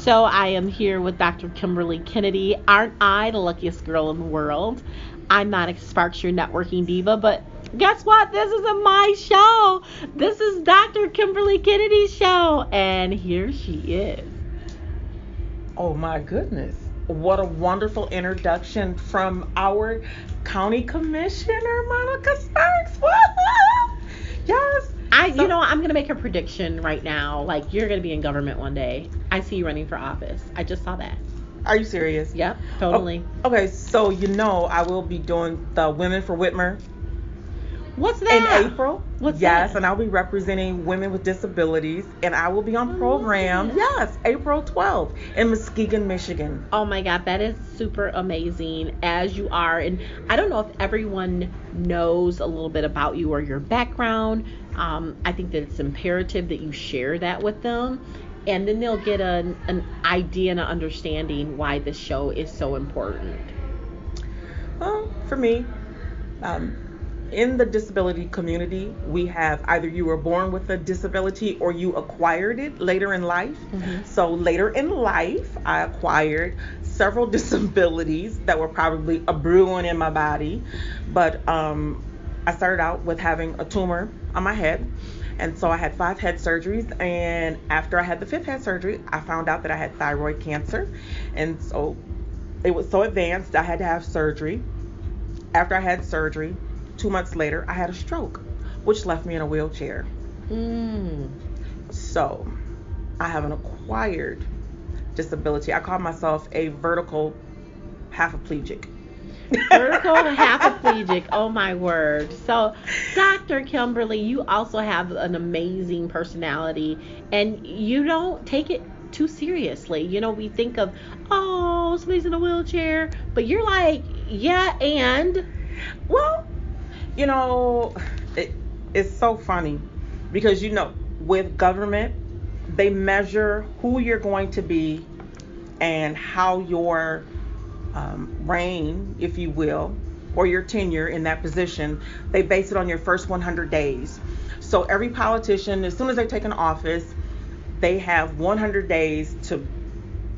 So I am here with Dr. Kimberly Kennedy. Aren't I the luckiest girl in the world? I'm not Sparks, your networking diva, but guess what? This isn't my show. This is Dr. Kimberly Kennedy's show, and here she is. Oh my goodness. What a wonderful introduction from our county commissioner, Monica Sparks. Woo-hoo! Yes. I'm gonna make a prediction right now. Like, you're gonna be in government one day. I see you running for office. I just saw that. Are you serious? Yep, totally. Okay, so I will be doing the Women for Whitmer. What's that? In April. What's yes, that? And I'll be representing women with disabilities, and I will be on program. Yes, April 12th in Muskegon, Michigan. Oh my God, that is super amazing, as you are. And I don't know if everyone knows a little bit about you or your background. I think that it's imperative that you share that with them, and then they'll get an idea and an understanding why this show is so important. Well, for me, in the disability community, we have either you were born with a disability or you acquired it later in life. Mm-hmm. So later in life, I acquired several disabilities that were probably a brewing in my body. But I started out with having a tumor on my head. And so I had 5 head surgeries. And after I had the 5th head surgery, I found out that I had thyroid cancer. And so it was so advanced, I had to have surgery. After I had surgery, 2 months later, I had a stroke, which left me in a wheelchair. So I have an acquired disability. I call myself a vertical half-aplegic. Vertical half-aplegic. Oh my word. So, Dr. Kimberly, you also have an amazing personality, and you don't take it too seriously. You know, we think of, oh, somebody's in a wheelchair, but you're like, yeah, and well, it's so funny because, with government, they measure who you're going to be and how your reign, if you will, or your tenure in that position, they base it on your first 100 days. So every politician, as soon as they take an office, they have 100 days to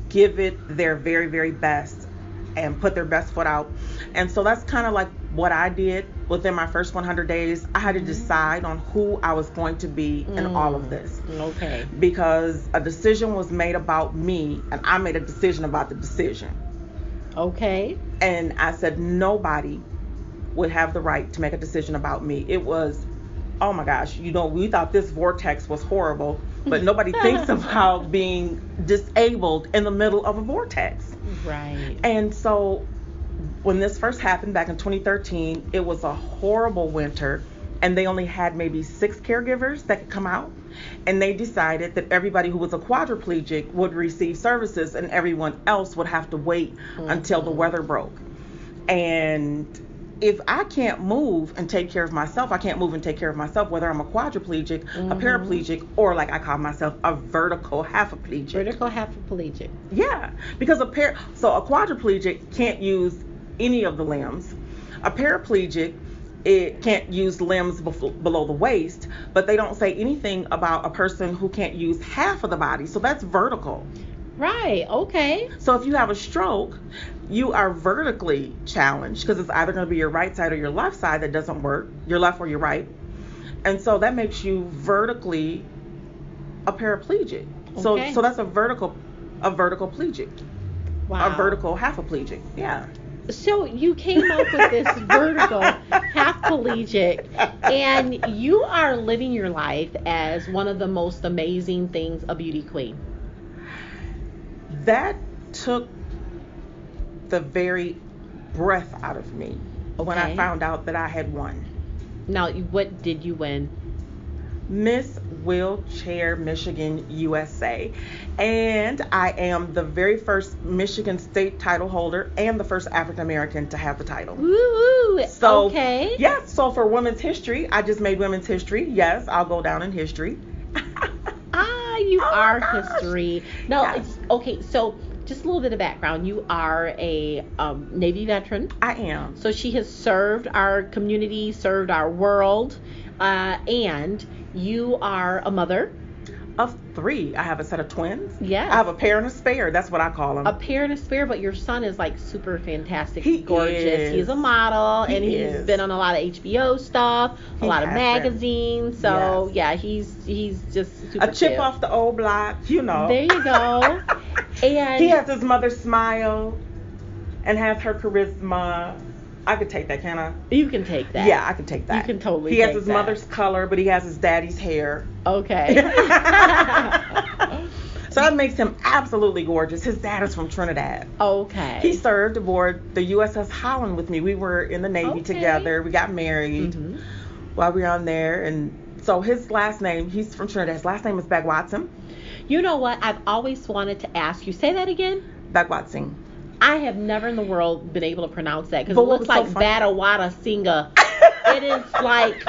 give it their very, very best and put their best foot out. And so that's kind of like what I did within my first 100 days. I had to decide on who I was going to be in all of this. Okay. Because a decision was made about me, and I made a decision about the decision. Okay. And I said nobody would have the right to make a decision about me. It was, oh my gosh, we thought this vortex was horrible, but nobody thinks about being disabled in the middle of a vortex. Right. And so when this first happened back in 2013, it was a horrible winter, and they only had maybe 6 caregivers that could come out. And they decided that everybody who was a quadriplegic would receive services and everyone else would have to wait until the weather broke. And if I can't move and take care of myself, I can't move and take care of myself, whether I'm a quadriplegic, a paraplegic, or like I call myself a vertical half-aplegic. Vertical half-aplegic. Yeah, because a quadriplegic can't use any of the limbs. A paraplegic, it can't use limbs below the waist, but they don't say anything about a person who can't use half of the body. So that's vertical. Right. Okay. So if you have a stroke, you are vertically challenged because it's either going to be your right side or your left side that doesn't work, your left or your right. And so that makes you vertically a paraplegic. Okay. So that's a vertical plegic. Wow. A vertical half-aplegic. Yeah. So you came up with this vertical half-aplegic, and you are living your life as one of the most amazing things, a beauty queen. That took the very breath out of me when I found out that I had won. Now, what did you win? Miss Wheelchair Michigan U.S.A. And I am the very first Michigan state title holder and the first African American to have the title. Woo! So, okay. Yes, so for women's history, I just made women's history. Yes, I'll go down in history. You are history. No, yes. Okay, so just a little bit of background. You are a Navy veteran. I am. So she has served our community, served our world, and you are a mother. of 3. I have a set of twins. Yes. I have a pair and a spare. That's what I call them. A pair and a spare, but your son is like super fantastic, He gorgeous. is. He's a model, He and he's is. been on a lot of HBO stuff, a He lot of has magazines. So Yes. he's just super A chip cute. off the old block, you know. There you go. And He has his mother's smile and has her charisma. I could take that, can I? you can take that. Yeah, I can take that. You can totally He has take his that. mother's color, but he has his daddy's hair. Okay. So that makes him absolutely gorgeous. His dad is from Trinidad. Okay. He served aboard the U.S.A. Holland with me. We were in the Navy Okay. together. We got married Mhm. while we were on there. And so his last name, he's from Trinidad. His last name is Bagwatson. You know what? I've always wanted to ask you. Say that again. Bagwatson. I have never in the world been able to pronounce that because But it what looks was so like funny- Badawada Singa. It is like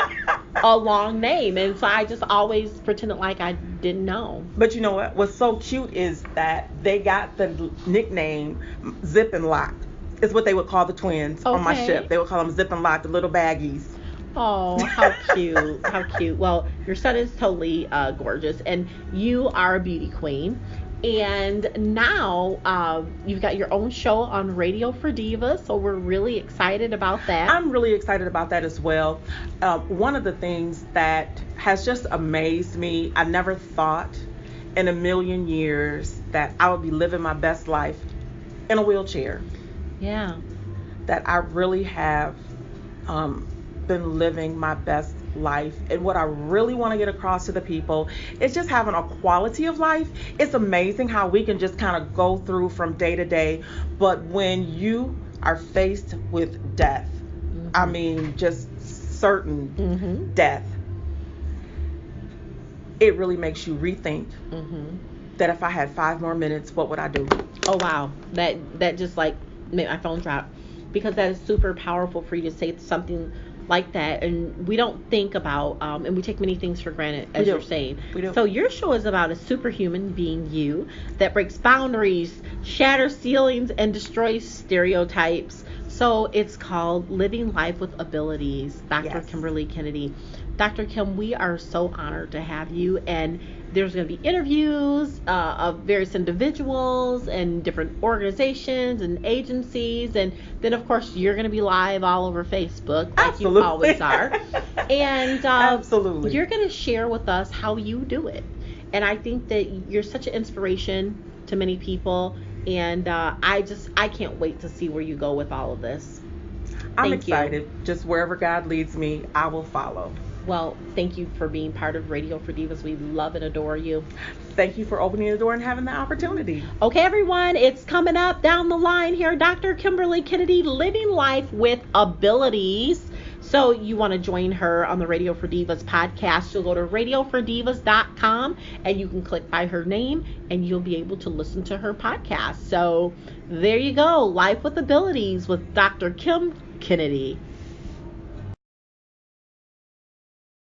a long name, and so I just always pretended like I didn't know. But you know what? What's so cute is that they got the nickname Zip and Lock. Is what they would call the twins on my Okay. ship. They would call them Zip and Lock, the little baggies. Oh, how cute. How cute. Well, your son is totally gorgeous, and you are a beauty queen. And now you've got your own show on Radio For Divas, so we're really excited about that. I'm really excited about that as well. One of the things that has just amazed me, I never thought in a million years that I would be living my best life in a wheelchair. Yeah. That I really have been living my best life. And what I really want to get across to the people is just having a quality of life. It's amazing how we can just kind of go through from day to day, but when you are faced with death, I mean just certain death, it really makes you rethink that if I had 5 more minutes, what would I do? Oh wow, that just like made my phone drop, because that is super powerful for you to say something like that, and we don't think about and we take many things for granted, as you're saying. We do. So your show is about a superhuman being, you, that breaks boundaries, shatters ceilings, and destroys stereotypes. So it's called Living Life with Abilities. Dr. Yes. Kimberly Kennedy. Dr. Kim, we are so honored to have you, and there's going to be interviews of various individuals and different organizations and agencies, and then of course you're going to be live all over Facebook like Absolutely. you always are, and Absolutely. you're going to share with us how you do it. And I think that you're such an inspiration to many people, and I can't wait to see where you go with all of this. I'm Thank you. excited. Just wherever God leads me, I will follow. Well, thank you for being part of Radio For Divas. We love and adore you. Thank you for opening the door and having the opportunity. Okay, everyone, it's coming up down the line here. Dr. Kimberly Kennedy, Living Life with Abilities. So you want to join her on the Radio For Divas podcast, you'll go to radiofordivas.com and you can click by her name and you'll be able to listen to her podcast. So there you go, Life with Abilities with Dr. Kim Kennedy.